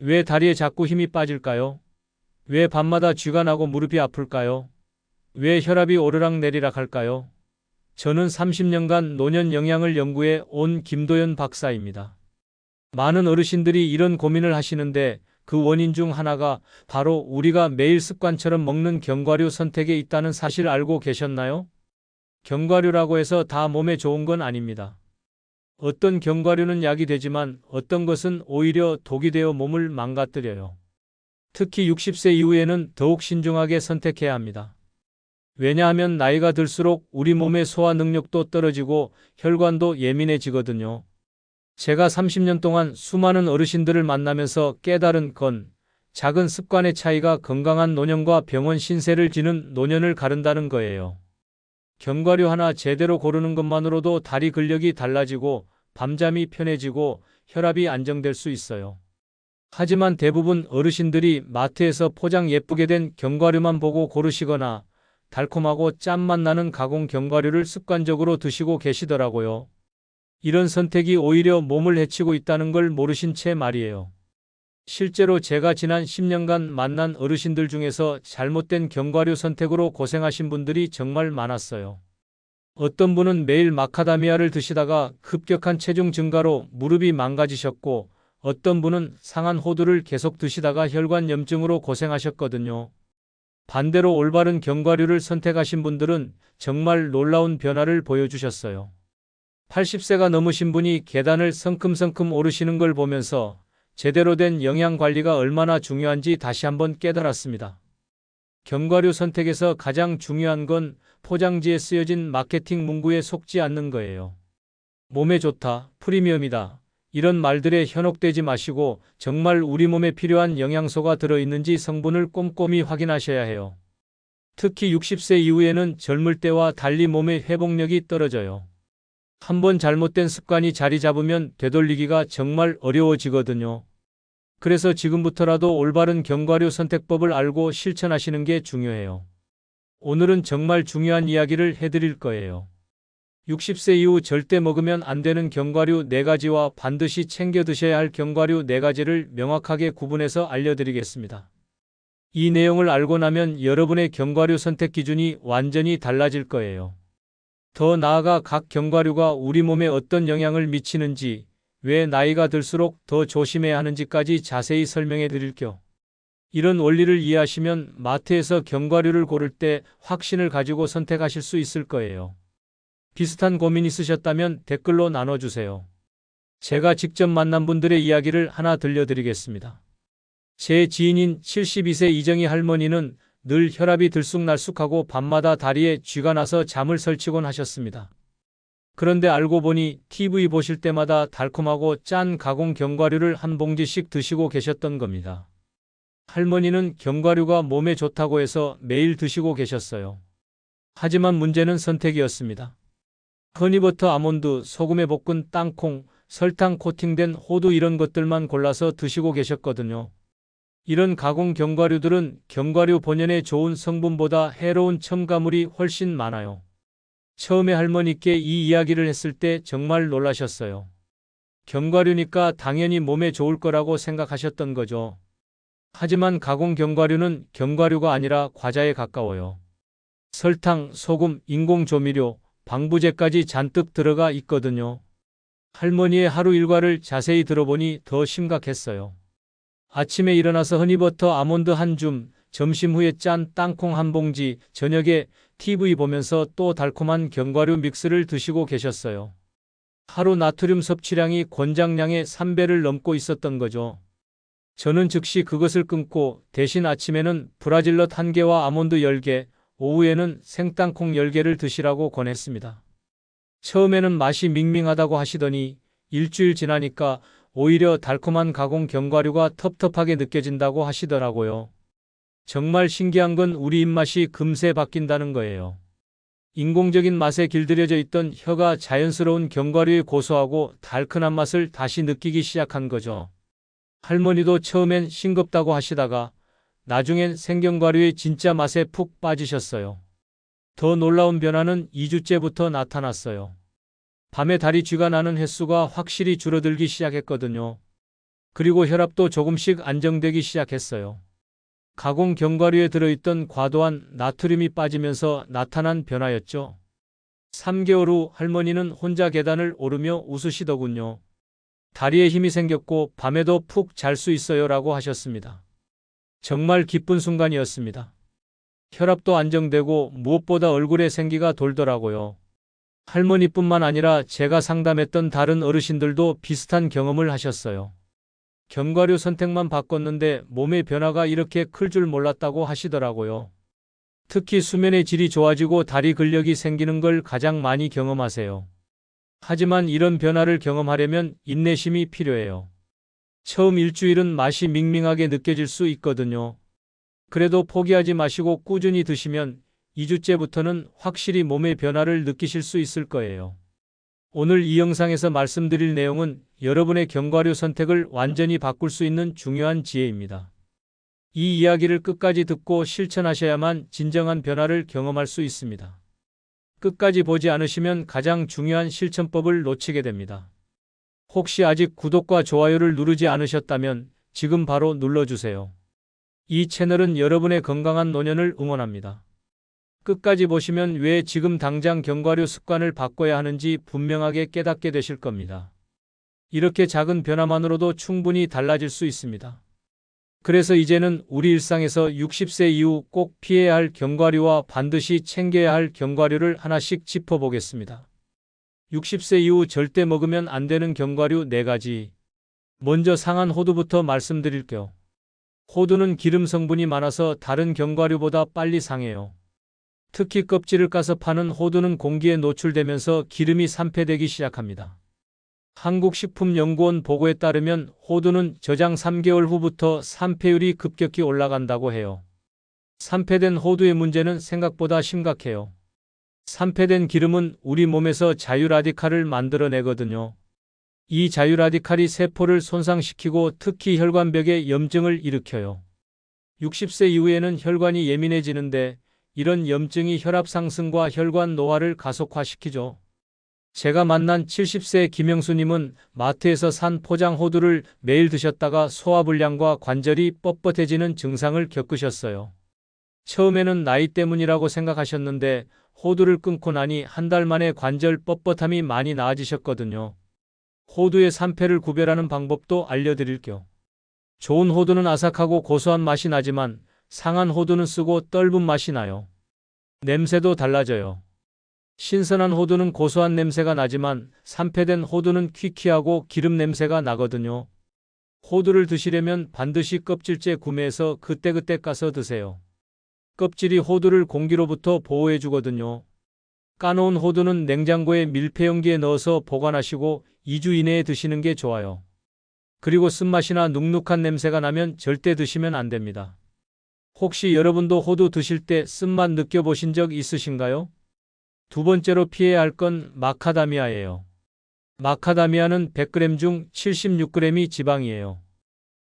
왜 다리에 자꾸 힘이 빠질까요? 왜 밤마다 쥐가 나고 무릎이 아플까요? 왜 혈압이 오르락내리락 할까요? 저는 30년간 노년 영양을 연구해 온 김도연 박사입니다. 많은 어르신들이 이런 고민을 하시는데 그 원인 중 하나가 바로 우리가 매일 습관처럼 먹는 견과류 선택에 있다는 사실 알고 계셨나요? 견과류라고 해서 다 몸에 좋은 건 아닙니다. 어떤 견과류는 약이 되지만 어떤 것은 오히려 독이 되어 몸을 망가뜨려요. 특히 60세 이후에는 더욱 신중하게 선택해야 합니다. 왜냐하면 나이가 들수록 우리 몸의 소화 능력도 떨어지고 혈관도 예민해지거든요. 제가 30년 동안 수많은 어르신들을 만나면서 깨달은 건 작은 습관의 차이가 건강한 노년과 병원 신세를 지는 노년을 가른다는 거예요. 견과류 하나 제대로 고르는 것만으로도 다리 근력이 달라지고 밤잠이 편해지고 혈압이 안정될 수 있어요. 하지만 대부분 어르신들이 마트에서 포장 예쁘게 된 견과류만 보고 고르시거나 달콤하고 짠맛 나는 가공 견과류를 습관적으로 드시고 계시더라고요. 이런 선택이 오히려 몸을 해치고 있다는 걸 모르신 채 말이에요. 실제로 제가 지난 10년간 만난 어르신들 중에서 잘못된 견과류 선택으로 고생하신 분들이 정말 많았어요. 어떤 분은 매일 마카다미아를 드시다가 급격한 체중 증가로 무릎이 망가지셨고, 어떤 분은 상한 호두를 계속 드시다가 혈관염증으로 고생하셨거든요. 반대로 올바른 견과류를 선택하신 분들은 정말 놀라운 변화를 보여주셨어요. 80세가 넘으신 분이 계단을 성큼성큼 오르시는 걸 보면서 제대로 된 영양 관리가 얼마나 중요한지 다시 한번 깨달았습니다. 견과류 선택에서 가장 중요한 건 포장지에 쓰여진 마케팅 문구에 속지 않는 거예요. 몸에 좋다, 프리미엄이다. 이런 말들에 현혹되지 마시고 정말 우리 몸에 필요한 영양소가 들어있는지 성분을 꼼꼼히 확인하셔야 해요. 특히 60세 이후에는 젊을 때와 달리 몸의 회복력이 떨어져요. 한번 잘못된 습관이 자리 잡으면 되돌리기가 정말 어려워지거든요. 그래서 지금부터라도 올바른 견과류 선택법을 알고 실천하시는 게 중요해요. 오늘은 정말 중요한 이야기를 해드릴 거예요. 60세 이후 절대 먹으면 안 되는 견과류 4가지와 반드시 챙겨 드셔야 할 견과류 4가지를 명확하게 구분해서 알려드리겠습니다. 이 내용을 알고 나면 여러분의 견과류 선택 기준이 완전히 달라질 거예요. 더 나아가 각 견과류가 우리 몸에 어떤 영향을 미치는지, 왜 나이가 들수록 더 조심해야 하는지까지 자세히 설명해 드릴게요. 이런 원리를 이해하시면 마트에서 견과류를 고를 때 확신을 가지고 선택하실 수 있을 거예요. 비슷한 고민 있으셨다면 댓글로 나눠주세요. 제가 직접 만난 분들의 이야기를 하나 들려드리겠습니다. 제 지인인 72세 이정희 할머니는 늘 혈압이 들쑥날쑥하고 밤마다 다리에 쥐가 나서 잠을 설치곤 하셨습니다. 그런데 알고 보니 TV 보실 때마다 달콤하고 짠 가공 견과류를 한 봉지씩 드시고 계셨던 겁니다. 할머니는 견과류가 몸에 좋다고 해서 매일 드시고 계셨어요. 하지만 문제는 선택이었습니다. 허니버터, 아몬드, 소금에 볶은 땅콩, 설탕 코팅된 호두 이런 것들만 골라서 드시고 계셨거든요. 이런 가공 견과류들은 견과류 본연의 좋은 성분보다 해로운 첨가물이 훨씬 많아요. 처음에 할머니께 이 이야기를 했을 때 정말 놀라셨어요. 견과류니까 당연히 몸에 좋을 거라고 생각하셨던 거죠. 하지만 가공 견과류는 견과류가 아니라 과자에 가까워요. 설탕, 소금, 인공조미료, 방부제까지 잔뜩 들어가 있거든요. 할머니의 하루 일과를 자세히 들어보니 더 심각했어요. 아침에 일어나서 허니버터 아몬드 한 줌, 점심 후에 짠 땅콩 한 봉지, 저녁에 TV 보면서 또 달콤한 견과류 믹스를 드시고 계셨어요. 하루 나트륨 섭취량이 권장량의 3배를 넘고 있었던 거죠. 저는 즉시 그것을 끊고 대신 아침에는 브라질넛 1개와 아몬드 10개, 오후에는 생땅콩 10개를 드시라고 권했습니다. 처음에는 맛이 밍밍하다고 하시더니 일주일 지나니까 오히려 달콤한 가공 견과류가 텁텁하게 느껴진다고 하시더라고요. 정말 신기한 건 우리 입맛이 금세 바뀐다는 거예요. 인공적인 맛에 길들여져 있던 혀가 자연스러운 견과류의 고소하고 달큰한 맛을 다시 느끼기 시작한 거죠. 할머니도 처음엔 싱겁다고 하시다가 나중엔 생견과류의 진짜 맛에 푹 빠지셨어요. 더 놀라운 변화는 2주째부터 나타났어요. 밤에 다리 쥐가 나는 횟수가 확실히 줄어들기 시작했거든요. 그리고 혈압도 조금씩 안정되기 시작했어요. 가공 견과류에 들어있던 과도한 나트륨이 빠지면서 나타난 변화였죠. 3개월 후 할머니는 혼자 계단을 오르며 웃으시더군요. 다리에 힘이 생겼고 밤에도 푹 잘 수 있어요 라고 하셨습니다. 정말 기쁜 순간이었습니다. 혈압도 안정되고 무엇보다 얼굴에 생기가 돌더라고요. 할머니뿐만 아니라 제가 상담했던 다른 어르신들도 비슷한 경험을 하셨어요. 견과류 선택만 바꿨는데 몸의 변화가 이렇게 클 줄 몰랐다고 하시더라고요. 특히 수면의 질이 좋아지고 다리 근력이 생기는 걸 가장 많이 경험하세요. 하지만 이런 변화를 경험하려면 인내심이 필요해요. 처음 일주일은 맛이 밍밍하게 느껴질 수 있거든요. 그래도 포기하지 마시고 꾸준히 드시면 2주째부터는 확실히 몸의 변화를 느끼실 수 있을 거예요. 오늘 이 영상에서 말씀드릴 내용은 여러분의 견과류 선택을 완전히 바꿀 수 있는 중요한 지혜입니다. 이 이야기를 끝까지 듣고 실천하셔야만 진정한 변화를 경험할 수 있습니다. 끝까지 보지 않으시면 가장 중요한 실천법을 놓치게 됩니다. 혹시 아직 구독과 좋아요를 누르지 않으셨다면 지금 바로 눌러주세요. 이 채널은 여러분의 건강한 노년을 응원합니다. 끝까지 보시면 왜 지금 당장 견과류 습관을 바꿔야 하는지 분명하게 깨닫게 되실 겁니다. 이렇게 작은 변화만으로도 충분히 달라질 수 있습니다. 그래서 이제는 우리 일상에서 60세 이후 꼭 피해야 할 견과류와 반드시 챙겨야 할 견과류를 하나씩 짚어보겠습니다. 60세 이후 절대 먹으면 안 되는 견과류 4가지. 먼저 상한 호두부터 말씀드릴게요. 호두는 기름 성분이 많아서 다른 견과류보다 빨리 상해요. 특히 껍질을 까서 파는 호두는 공기에 노출되면서 기름이 산패되기 시작합니다. 한국식품연구원 보고에 따르면 호두는 저장 3개월 후부터 산패율이 급격히 올라간다고 해요. 산패된 호두의 문제는 생각보다 심각해요. 산패된 기름은 우리 몸에서 자유라디칼을 만들어내거든요. 이 자유라디칼이 세포를 손상시키고 특히 혈관벽에 염증을 일으켜요. 60세 이후에는 혈관이 예민해지는데 이런 염증이 혈압 상승과 혈관 노화를 가속화시키죠. 제가 만난 70세 김영수님은 마트에서 산 포장 호두를 매일 드셨다가 소화불량과 관절이 뻣뻣해지는 증상을 겪으셨어요. 처음에는 나이 때문이라고 생각하셨는데 호두를 끊고 나니 한 달 만에 관절 뻣뻣함이 많이 나아지셨거든요. 호두의 산패를 구별하는 방법도 알려드릴게요. 좋은 호두는 아삭하고 고소한 맛이 나지만 상한 호두는 쓰고 떫은 맛이 나요. 냄새도 달라져요. 신선한 호두는 고소한 냄새가 나지만 산패된 호두는 퀴퀴하고 기름 냄새가 나거든요. 호두를 드시려면 반드시 껍질째 구매해서 그때그때 까서 드세요. 껍질이 호두를 공기로부터 보호해 주거든요. 까놓은 호두는 냉장고에 밀폐용기에 넣어서 보관하시고 2주 이내에 드시는 게 좋아요. 그리고 쓴맛이나 눅눅한 냄새가 나면 절대 드시면 안 됩니다. 혹시 여러분도 호두 드실 때 쓴맛 느껴보신 적 있으신가요? 두 번째로 피해야 할 건 마카다미아예요. 마카다미아는 100g 중 76g이 지방이에요.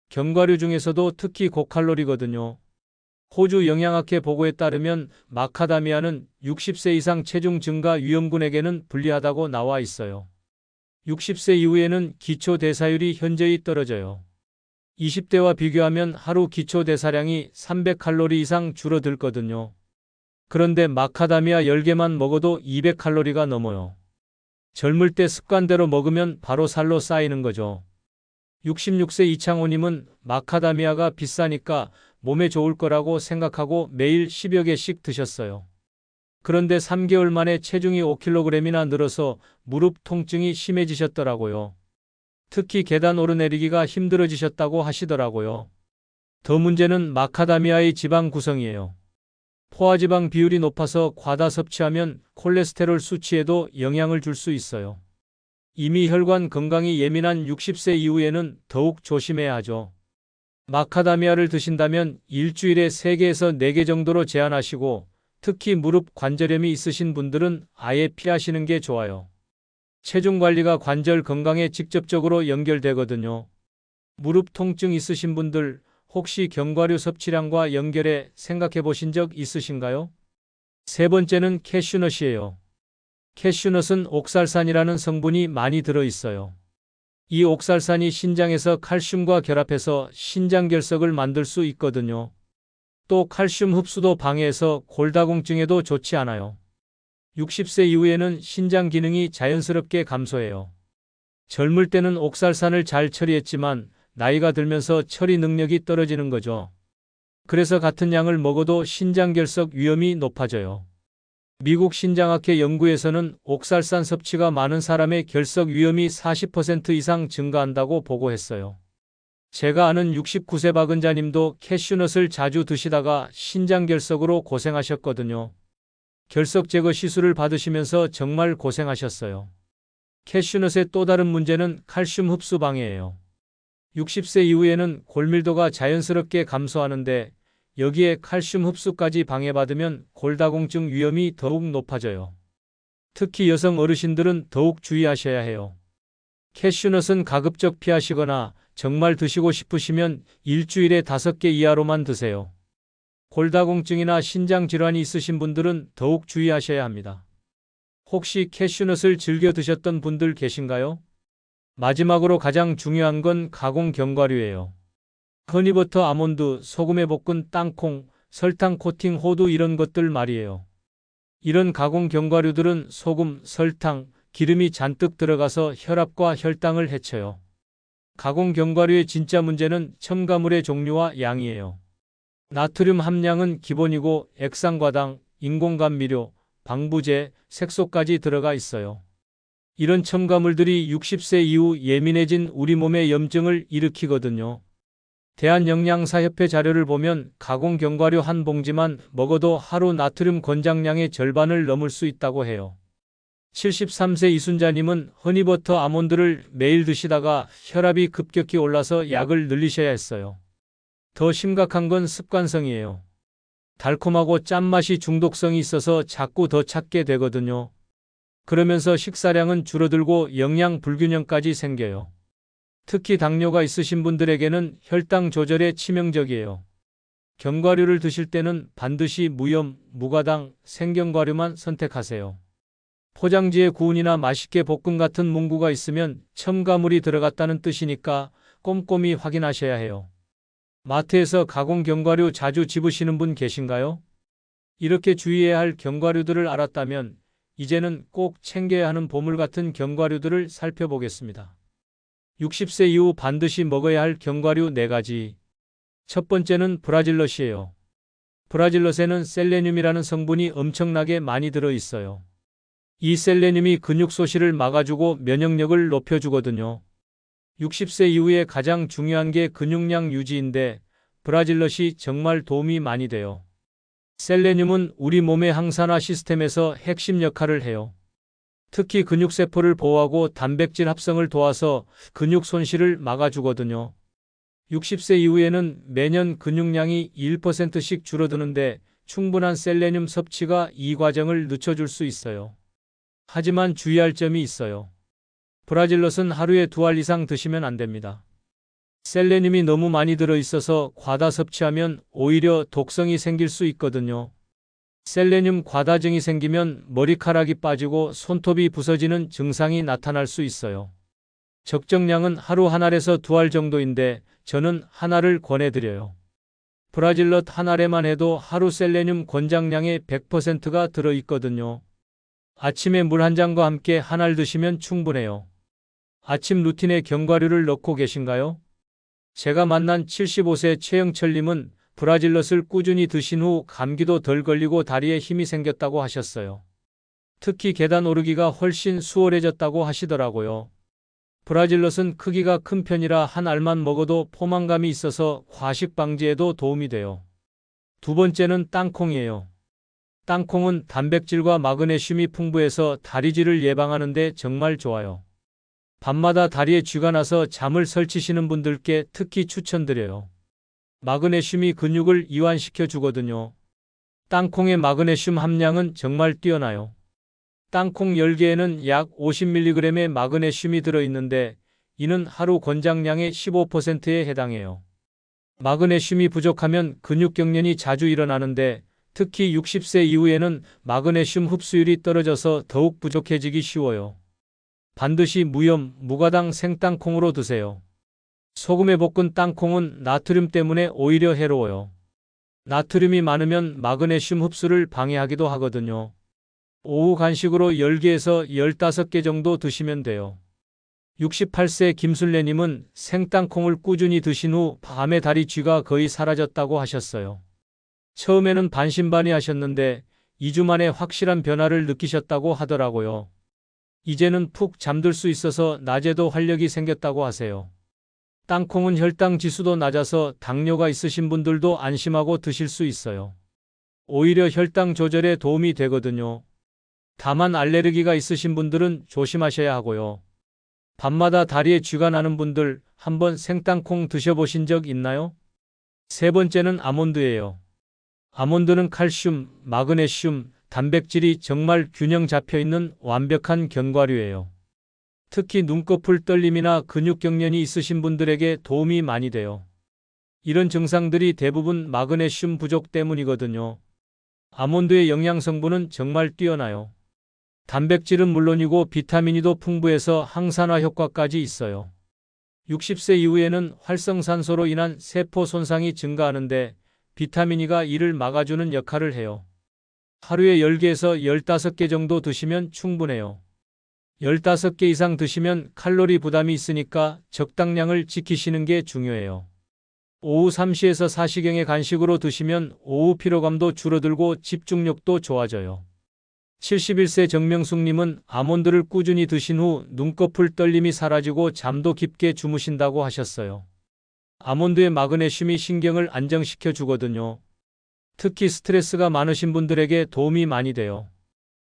견과류 중에서도 특히 고칼로리거든요. 호주 영양학회 보고에 따르면 마카다미아는 60세 이상 체중 증가 위험군에게는 불리하다고 나와 있어요. 60세 이후에는 기초 대사율이 현저히 떨어져요. 20대와 비교하면 하루 기초 대사량이 300칼로리 이상 줄어들거든요. 그런데 마카다미아 10개만 먹어도 200칼로리가 넘어요. 젊을 때 습관대로 먹으면 바로 살로 쌓이는 거죠. 66세 이창호님은 마카다미아가 비싸니까 몸에 좋을 거라고 생각하고 매일 10여 개씩 드셨어요. 그런데 3개월 만에 체중이 5kg이나 늘어서 무릎 통증이 심해지셨더라고요. 특히 계단 오르내리기가 힘들어지셨다고 하시더라고요. 더 문제는 마카다미아의 지방 구성이에요. 포화지방 비율이 높아서 과다 섭취하면 콜레스테롤 수치에도 영향을 줄 수 있어요. 이미 혈관 건강이 예민한 60세 이후에는 더욱 조심해야 하죠. 마카다미아를 드신다면 일주일에 3개에서 4개 정도로 제한하시고 특히 무릎 관절염이 있으신 분들은 아예 피하시는 게 좋아요. 체중 관리가 관절 건강에 직접적으로 연결되거든요. 무릎 통증 있으신 분들 혹시 견과류 섭취량과 연결해 생각해 보신 적 있으신가요? 세 번째는 캐슈넛이에요. 캐슈넛은 옥살산이라는 성분이 많이 들어 있어요. 이 옥살산이 신장에서 칼슘과 결합해서 신장결석을 만들 수 있거든요. 또 칼슘 흡수도 방해해서 골다공증에도 좋지 않아요. 60세 이후에는 신장 기능이 자연스럽게 감소해요. 젊을 때는 옥살산을 잘 처리했지만 나이가 들면서 처리 능력이 떨어지는 거죠. 그래서 같은 양을 먹어도 신장결석 위험이 높아져요. 미국 신장학회 연구에서는 옥살산 섭취가 많은 사람의 결석 위험이 40% 이상 증가한다고 보고했어요. 제가 아는 69세 박은자님도 캐슈넛을 자주 드시다가 신장결석으로 고생하셨거든요. 결석 제거 시술을 받으시면서 정말 고생하셨어요. 캐슈넛의 또 다른 문제는 칼슘 흡수 방해예요. 60세 이후에는 골밀도가 자연스럽게 감소하는데 여기에 칼슘 흡수까지 방해받으면 골다공증 위험이 더욱 높아져요. 특히 여성 어르신들은 더욱 주의하셔야 해요. 캐슈넛은 가급적 피하시거나 정말 드시고 싶으시면 일주일에 5개 이하로만 드세요. 골다공증이나 신장질환이 있으신 분들은 더욱 주의하셔야 합니다. 혹시 캐슈넛을 즐겨 드셨던 분들 계신가요? 마지막으로 가장 중요한 건 가공 견과류예요. 허니버터, 아몬드, 소금에 볶은 땅콩, 설탕 코팅 호두 이런 것들 말이에요. 이런 가공 견과류들은 소금, 설탕, 기름이 잔뜩 들어가서 혈압과 혈당을 해쳐요. 가공 견과류의 진짜 문제는 첨가물의 종류와 양이에요. 나트륨 함량은 기본이고 액상과당, 인공감미료, 방부제, 색소까지 들어가 있어요. 이런 첨가물들이 60세 이후 예민해진 우리 몸의 염증을 일으키거든요. 대한영양사협회 자료를 보면 가공 견과류 한 봉지만 먹어도 하루 나트륨 권장량의 절반을 넘을 수 있다고 해요. 73세 이순자님은 허니버터 아몬드를 매일 드시다가 혈압이 급격히 올라서 약을 늘리셔야 했어요. 더 심각한 건 습관성이에요. 달콤하고 짠맛이 중독성이 있어서 자꾸 더 찾게 되거든요. 그러면서 식사량은 줄어들고 영양 불균형까지 생겨요. 특히 당뇨가 있으신 분들에게는 혈당 조절에 치명적이에요. 견과류를 드실 때는 반드시 무염, 무가당, 생견과류만 선택하세요. 포장지에 구운이나 맛있게 볶음 같은 문구가 있으면 첨가물이 들어갔다는 뜻이니까 꼼꼼히 확인하셔야 해요. 마트에서 가공 견과류 자주 집으시는 분 계신가요? 이렇게 주의해야 할 견과류들을 알았다면 이제는 꼭 챙겨야 하는 보물 같은 견과류들을 살펴보겠습니다. 60세 이후 반드시 먹어야 할 견과류 4가지. 첫 번째는 브라질넛이에요. 브라질넛에는 셀레늄이라는 성분이 엄청나게 많이 들어있어요. 이 셀레늄이 근육 소실을 막아주고 면역력을 높여주거든요. 60세 이후에 가장 중요한 게 근육량 유지인데 브라질넛이 정말 도움이 많이 돼요. 셀레늄은 우리 몸의 항산화 시스템에서 핵심 역할을 해요. 특히 근육세포를 보호하고 단백질 합성을 도와서 근육 손실을 막아주거든요. 60세 이후에는 매년 근육량이 1%씩 줄어드는데 충분한 셀레늄 섭취가 이 과정을 늦춰줄 수 있어요. 하지만 주의할 점이 있어요. 브라질넛은 하루에 2알 이상 드시면 안 됩니다. 셀레늄이 너무 많이 들어있어서 과다 섭취하면 오히려 독성이 생길 수 있거든요. 셀레늄 과다증이 생기면 머리카락이 빠지고 손톱이 부서지는 증상이 나타날 수 있어요. 적정량은 하루 1알에서 2알 정도인데 저는 1알을 권해드려요. 브라질넛 1알에만 해도 하루 셀레늄 권장량의 100%가 들어있거든요. 아침에 물 한 잔과 함께 1알 드시면 충분해요. 아침 루틴에 견과류를 넣고 계신가요? 제가 만난 75세 최영철님은 브라질넛을 꾸준히 드신 후 감기도 덜 걸리고 다리에 힘이 생겼다고 하셨어요. 특히 계단 오르기가 훨씬 수월해졌다고 하시더라고요. 브라질넛은 크기가 큰 편이라 1알만 먹어도 포만감이 있어서 과식 방지에도 도움이 돼요. 두 번째는 땅콩이에요. 땅콩은 단백질과 마그네슘이 풍부해서 다리질을 예방하는 데 정말 좋아요. 밤마다 다리에 쥐가 나서 잠을 설치시는 분들께 특히 추천드려요. 마그네슘이 근육을 이완시켜 주거든요. 땅콩의 마그네슘 함량은 정말 뛰어나요. 땅콩 10개에는 약 50mg의 마그네슘이 들어있는데 이는 하루 권장량의 15%에 해당해요. 마그네슘이 부족하면 근육 경련이 자주 일어나는데 특히 60세 이후에는 마그네슘 흡수율이 떨어져서 더욱 부족해지기 쉬워요. 반드시 무염, 무가당 생땅콩으로 드세요. 소금에 볶은 땅콩은 나트륨 때문에 오히려 해로워요. 나트륨이 많으면 마그네슘 흡수를 방해하기도 하거든요. 오후 간식으로 10개에서 15개 정도 드시면 돼요. 68세 김순례님은 생땅콩을 꾸준히 드신 후 밤에 다리 쥐가 거의 사라졌다고 하셨어요. 처음에는 반신반의하셨는데 2주 만에 확실한 변화를 느끼셨다고 하더라고요. 이제는 푹 잠들 수 있어서 낮에도 활력이 생겼다고 하세요. 땅콩은 혈당 지수도 낮아서 당뇨가 있으신 분들도 안심하고 드실 수 있어요. 오히려 혈당 조절에 도움이 되거든요. 다만 알레르기가 있으신 분들은 조심하셔야 하고요. 밤마다 다리에 쥐가 나는 분들 한번 생땅콩 드셔보신 적 있나요? 세 번째는 아몬드예요. 아몬드는 칼슘, 마그네슘, 단백질이 정말 균형 잡혀 있는 완벽한 견과류예요. 특히 눈꺼풀 떨림이나 근육 경련이 있으신 분들에게 도움이 많이 돼요. 이런 증상들이 대부분 마그네슘 부족 때문이거든요. 아몬드의 영양 성분은 정말 뛰어나요. 단백질은 물론이고 비타민이도 풍부해서 항산화 효과까지 있어요. 60세 이후에는 활성산소로 인한 세포 손상이 증가하는데 비타민 E가 이를 막아주는 역할을 해요. 하루에 10개에서 15개 정도 드시면 충분해요. 15개 이상 드시면 칼로리 부담이 있으니까 적당량을 지키시는 게 중요해요. 오후 3시에서 4시경에 간식으로 드시면 오후 피로감도 줄어들고 집중력도 좋아져요. 71세 정명숙님은 아몬드를 꾸준히 드신 후 눈꺼풀 떨림이 사라지고 잠도 깊게 주무신다고 하셨어요. 아몬드의 마그네슘이 신경을 안정시켜 주거든요. 특히 스트레스가 많으신 분들에게 도움이 많이 돼요.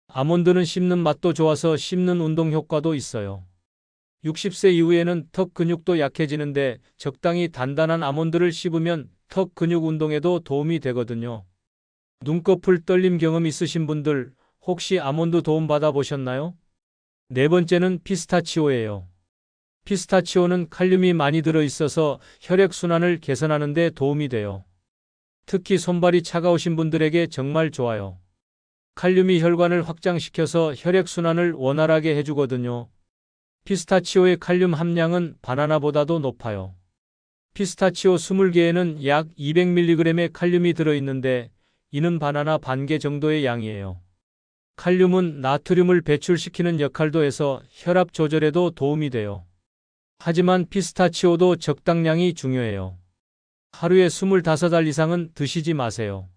아몬드는 씹는 맛도 좋아서 씹는 운동 효과도 있어요. 60세 이후에는 턱 근육도 약해지는데 적당히 단단한 아몬드를 씹으면 턱 근육 운동에도 도움이 되거든요. 눈꺼풀 떨림 경험 있으신 분들 혹시 아몬드 도움 받아보셨나요? 네 번째는 피스타치오예요. 피스타치오는 칼륨이 많이 들어있어서 혈액순환을 개선하는 데 도움이 돼요. 특히 손발이 차가우신 분들에게 정말 좋아요. 칼륨이 혈관을 확장시켜서 혈액순환을 원활하게 해주거든요. 피스타치오의 칼륨 함량은 바나나보다도 높아요. 피스타치오 20개에는 약 200mg의 칼륨이 들어있는데 이는 바나나 반 개 정도의 양이에요. 칼륨은 나트륨을 배출시키는 역할도 해서 혈압 조절에도 도움이 돼요. 하지만 피스타치오도 적당량이 중요해요. 하루에 25알 이상은 드시지 마세요.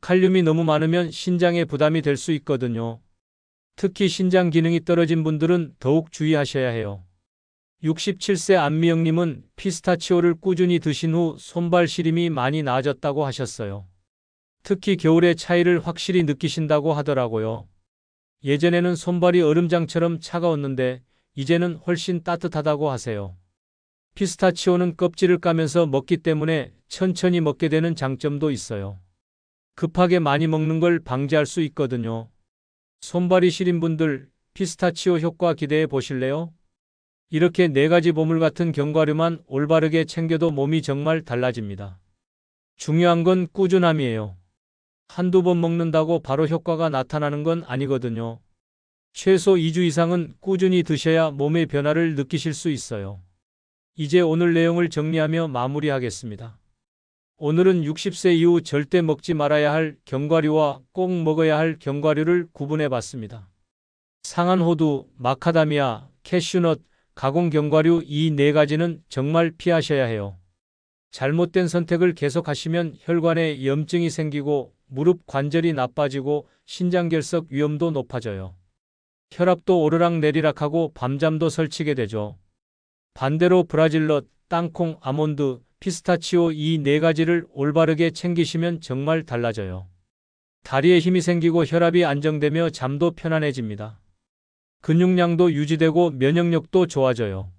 칼륨이 너무 많으면 신장에 부담이 될 수 있거든요. 특히 신장 기능이 떨어진 분들은 더욱 주의하셔야 해요. 67세 안미영님은 피스타치오를 꾸준히 드신 후 손발 시림이 많이 나아졌다고 하셨어요. 특히 겨울의 차이를 확실히 느끼신다고 하더라고요. 예전에는 손발이 얼음장처럼 차가웠는데 이제는 훨씬 따뜻하다고 하세요. 피스타치오는 껍질을 까면서 먹기 때문에 천천히 먹게 되는 장점도 있어요. 급하게 많이 먹는 걸 방지할 수 있거든요. 손발이 시린 분들 피스타치오 효과 기대해 보실래요? 이렇게 4가지 보물 같은 견과류만 올바르게 챙겨도 몸이 정말 달라집니다. 중요한 건 꾸준함이에요. 한두 번 먹는다고 바로 효과가 나타나는 건 아니거든요. 최소 2주 이상은 꾸준히 드셔야 몸의 변화를 느끼실 수 있어요. 이제 오늘 내용을 정리하며 마무리하겠습니다. 오늘은 60세 이후 절대 먹지 말아야 할 견과류와 꼭 먹어야 할 견과류를 구분해 봤습니다. 상한 호두, 마카다미아, 캐슈넛, 가공 견과류 이 4가지는 정말 피하셔야 해요. 잘못된 선택을 계속하시면 혈관에 염증이 생기고 무릎 관절이 나빠지고 신장결석 위험도 높아져요. 혈압도 오르락내리락하고 밤잠도 설치게 되죠. 반대로 브라질넛, 땅콩, 아몬드, 피스타치오 이 4가지를 올바르게 챙기시면 정말 달라져요. 다리에 힘이 생기고 혈압이 안정되며 잠도 편안해집니다. 근육량도 유지되고 면역력도 좋아져요.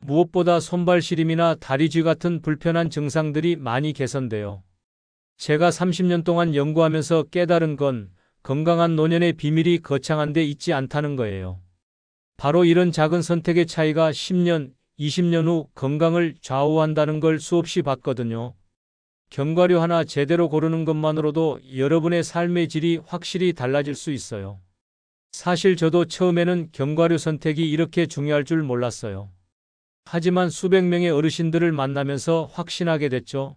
무엇보다 손발 시림이나 다리쥐 같은 불편한 증상들이 많이 개선돼요. 제가 30년 동안 연구하면서 깨달은 건 건강한 노년의 비밀이 거창한 데 있지 않다는 거예요. 바로 이런 작은 선택의 차이가 10년, 20년 후 건강을 좌우한다는 걸 수없이 봤거든요. 견과류 하나 제대로 고르는 것만으로도 여러분의 삶의 질이 확실히 달라질 수 있어요. 사실 저도 처음에는 견과류 선택이 이렇게 중요할 줄 몰랐어요. 하지만 수백 명의 어르신들을 만나면서 확신하게 됐죠.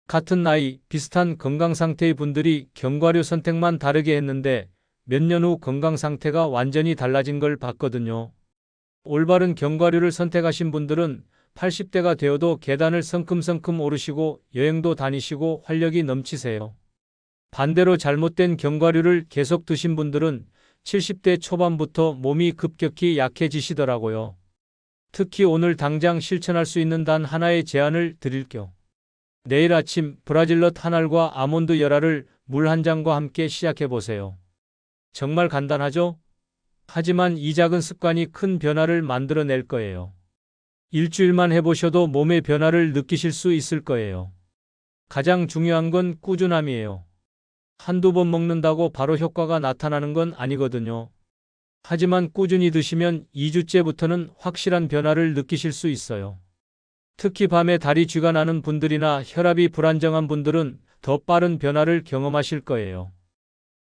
같은 나이, 비슷한 건강 상태의 분들이 견과류 선택만 다르게 했는데 몇 년 후 건강 상태가 완전히 달라진 걸 봤거든요. 올바른 견과류를 선택하신 분들은 80대가 되어도 계단을 성큼성큼 오르시고 여행도 다니시고 활력이 넘치세요. 반대로 잘못된 견과류를 계속 드신 분들은 70대 초반부터 몸이 급격히 약해지시더라고요. 특히 오늘 당장 실천할 수 있는 단 하나의 제안을 드릴게요. 내일 아침 브라질넛 한 알과 아몬드 열알을 물 한 잔과 함께 시작해 보세요. 정말 간단하죠? 하지만 이 작은 습관이 큰 변화를 만들어낼 거예요. 일주일만 해보셔도 몸의 변화를 느끼실 수 있을 거예요. 가장 중요한 건 꾸준함이에요. 한두 번 먹는다고 바로 효과가 나타나는 건 아니거든요. 하지만 꾸준히 드시면 2주째부터는 확실한 변화를 느끼실 수 있어요. 특히 밤에 다리 쥐가 나는 분들이나 혈압이 불안정한 분들은 더 빠른 변화를 경험하실 거예요.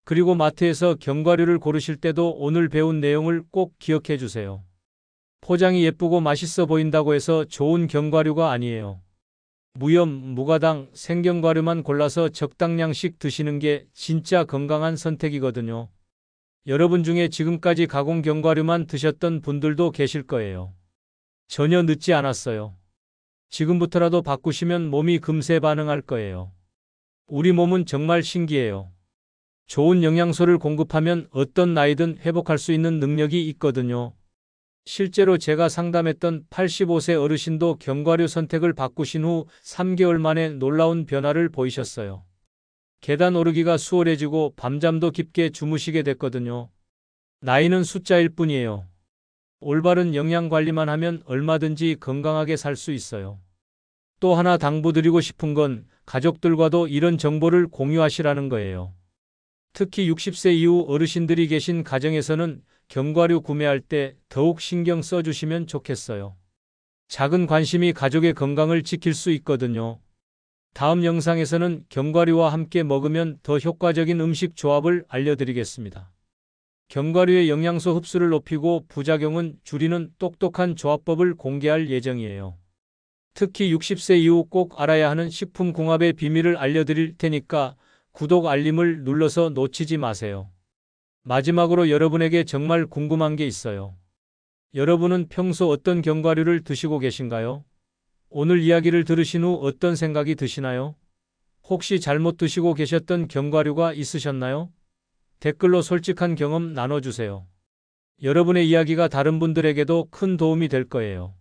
그리고 마트에서 견과류를 고르실 때도 오늘 배운 내용을 꼭 기억해 주세요. 포장이 예쁘고 맛있어 보인다고 해서 좋은 견과류가 아니에요. 무염, 무가당, 생견과류만 골라서 적당량씩 드시는 게 진짜 건강한 선택이거든요. 여러분 중에 지금까지 가공 견과류만 드셨던 분들도 계실 거예요. 전혀 늦지 않았어요. 지금부터라도 바꾸시면 몸이 금세 반응할 거예요. 우리 몸은 정말 신기해요. 좋은 영양소를 공급하면 어떤 나이든 회복할 수 있는 능력이 있거든요. 실제로 제가 상담했던 85세 어르신도 견과류 선택을 바꾸신 후 3개월 만에 놀라운 변화를 보이셨어요. 계단 오르기가 수월해지고 밤잠도 깊게 주무시게 됐거든요. 나이는 숫자일 뿐이에요. 올바른 영양 관리만 하면 얼마든지 건강하게 살 수 있어요. 또 하나 당부드리고 싶은 건 가족들과도 이런 정보를 공유하시라는 거예요. 특히 60세 이후 어르신들이 계신 가정에서는 견과류 구매할 때 더욱 신경 써주시면 좋겠어요. 작은 관심이 가족의 건강을 지킬 수 있거든요. 다음 영상에서는 견과류와 함께 먹으면 더 효과적인 음식 조합을 알려드리겠습니다. 견과류의 영양소 흡수를 높이고 부작용은 줄이는 똑똑한 조합법을 공개할 예정이에요. 특히 60세 이후 꼭 알아야 하는 식품궁합의 비밀을 알려드릴 테니까 구독 알림을 눌러서 놓치지 마세요. 마지막으로 여러분에게 정말 궁금한 게 있어요. 여러분은 평소 어떤 견과류를 드시고 계신가요? 오늘 이야기를 들으신 후 어떤 생각이 드시나요? 혹시 잘못 드시고 계셨던 견과류가 있으셨나요? 댓글로 솔직한 경험 나눠주세요. 여러분의 이야기가 다른 분들에게도 큰 도움이 될 거예요.